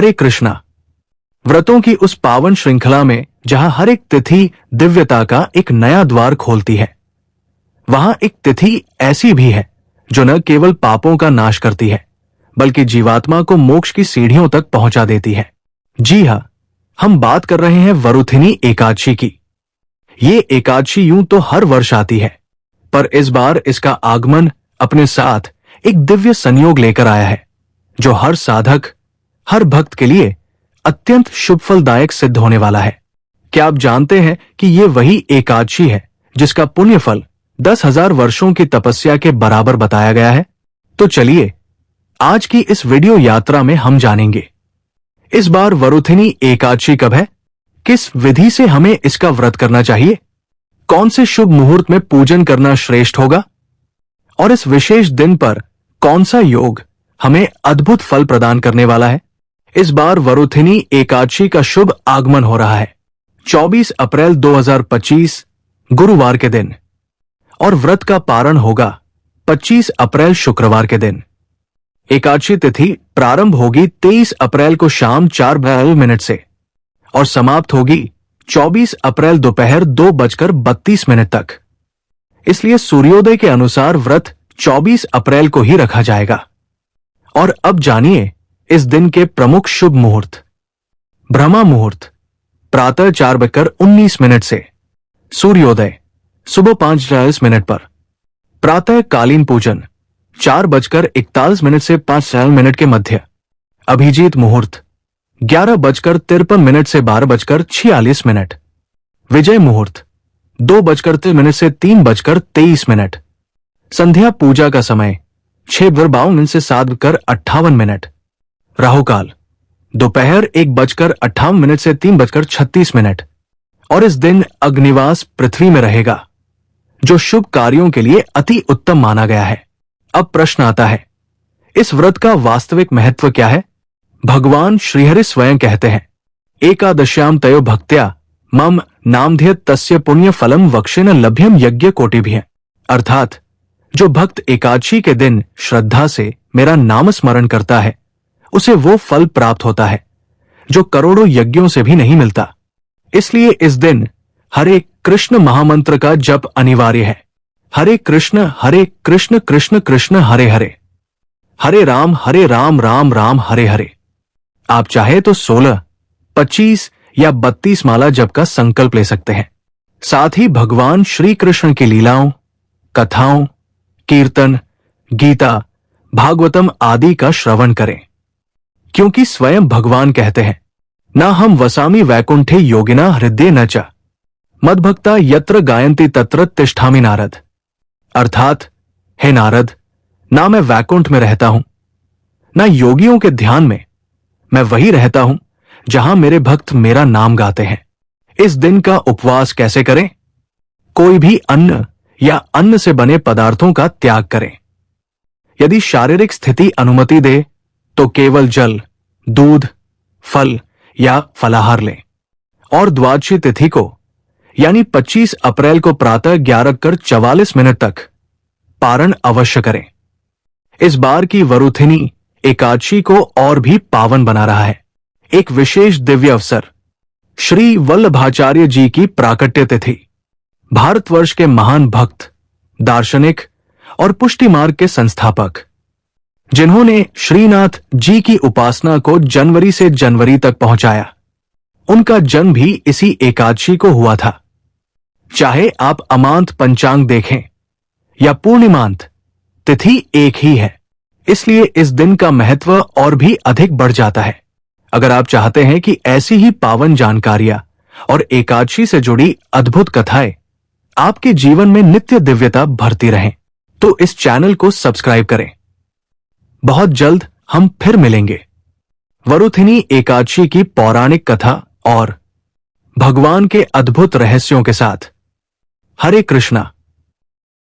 हरे कृष्णा। व्रतों की उस पावन श्रृंखला में जहां हर एक तिथि दिव्यता का एक नया द्वार खोलती है, वहां एक तिथि ऐसी भी है जो न केवल पापों का नाश करती है बल्कि जीवात्मा को मोक्ष की सीढ़ियों तक पहुंचा देती है। जी हां, हम बात कर रहे हैं वरुथिनी एकादशी की। ये एकादशी यूं तो हर वर्ष आती है, पर इस बार इसका आगमन अपने साथ एक दिव्य संयोग लेकर आया है जो हर साधक, हर भक्त के लिए अत्यंत शुभ फलदायक सिद्ध होने वाला है। क्या आप जानते हैं कि ये वही एकादशी है जिसका पुण्य फल 10,000 वर्षों की तपस्या के बराबर बताया गया है? तो चलिए आज की इस वीडियो यात्रा में हम जानेंगे इस बार वरुथिनी एकादशी कब है, किस विधि से हमें इसका व्रत करना चाहिए, कौन से शुभ मुहूर्त में पूजन करना श्रेष्ठ होगा और इस विशेष दिन पर कौन सा योग हमें अद्भुत फल प्रदान करने वाला है। इस बार वरुथिनी एकादशी का शुभ आगमन हो रहा है 24 अप्रैल 2025 गुरुवार के दिन, और व्रत का पारण होगा 25 अप्रैल शुक्रवार के दिन। एकादशी तिथि प्रारंभ होगी 23 अप्रैल को शाम 4:42 से और समाप्त होगी 24 अप्रैल दोपहर 2:32 तक। इसलिए सूर्योदय के अनुसार व्रत 24 अप्रैल को ही रखा जाएगा। और अब जानिए इस दिन के प्रमुख शुभ मुहूर्त। ब्रह्मा मुहूर्त प्रातः 4:19 से, सूर्योदय सुबह 5:40 पर, प्रातः कालीन पूजन 4:41 से 5 के मध्य, अभिजीत मुहूर्त 11:53 से 12:46, विजय मुहूर्त 2:03 से 3:23, संध्या पूजा का समय 6:52 से 7:58, राहुकाल दोपहर 1:58 से 3:36, और इस दिन अग्निवास पृथ्वी में रहेगा जो शुभ कार्यों के लिए अति उत्तम माना गया है। अब प्रश्न आता है, इस व्रत का वास्तविक महत्व क्या है? भगवान श्रीहरि स्वयं कहते हैं, एकादश्याम तयो भक्त्या मम नामधेयत तस्य पुण्य फलम वक्षेन लभ्यम यज्ञ कोटिभ्यः। अर्थात जो भक्त एकादशी के दिन श्रद्धा से मेरा नाम स्मरण करता है उसे वो फल प्राप्त होता है जो करोड़ों यज्ञों से भी नहीं मिलता। इसलिए इस दिन हरे कृष्ण महामंत्र का जप अनिवार्य है। हरे कृष्ण कृष्ण कृष्ण हरे हरे, हरे राम राम राम हरे हरे। आप चाहे तो 16, 25 या 32 माला जप का संकल्प ले सकते हैं। साथ ही भगवान श्री कृष्ण की लीलाओं, कथाओं, कीर्तन, गीता, भागवतम आदि का श्रवण करें, क्योंकि स्वयं भगवान कहते हैं, न हम वसामि वैकुंठे योगिना हृदय न च मद्भक्ता यत्र गायन्ति तत्र तिष्ठामि नारद। अर्थात हे नारद, ना मैं वैकुंठ में रहता हूं, ना योगियों के ध्यान में, मैं वही रहता हूं जहां मेरे भक्त मेरा नाम गाते हैं। इस दिन का उपवास कैसे करें? कोई भी अन्न या अन्न से बने पदार्थों का त्याग करें। यदि शारीरिक स्थिति अनुमति दे तो केवल जल, दूध, फल या फलाहार लें। और द्वादशी तिथि को यानी 25 अप्रैल को प्रातः 11:44 तक पारण अवश्य करें। इस बार की वरुथिनी एकादशी को और भी पावन बना रहा है एक विशेष दिव्य अवसर, श्री वल्लभाचार्य जी की प्राकट्य तिथि। भारतवर्ष के महान भक्त, दार्शनिक और पुष्टि मार्ग के संस्थापक, जिन्होंने श्रीनाथ जी की उपासना को जनवरी से जनवरी तक पहुंचाया, उनका जन्म भी इसी एकादशी को हुआ था। चाहे आप अमांत पंचांग देखें या पूर्णिमांत, तिथि एक ही है। इसलिए इस दिन का महत्व और भी अधिक बढ़ जाता है। अगर आप चाहते हैं कि ऐसी ही पावन जानकारियां और एकादशी से जुड़ी अद्भुत कथाएं आपके जीवन में नित्य दिव्यता भरती रहें, तो इस चैनल को सब्सक्राइब करें। बहुत जल्द हम फिर मिलेंगे वरुथिनी एकादशी की पौराणिक कथा और भगवान के अद्भुत रहस्यों के साथ। हरे कृष्णा।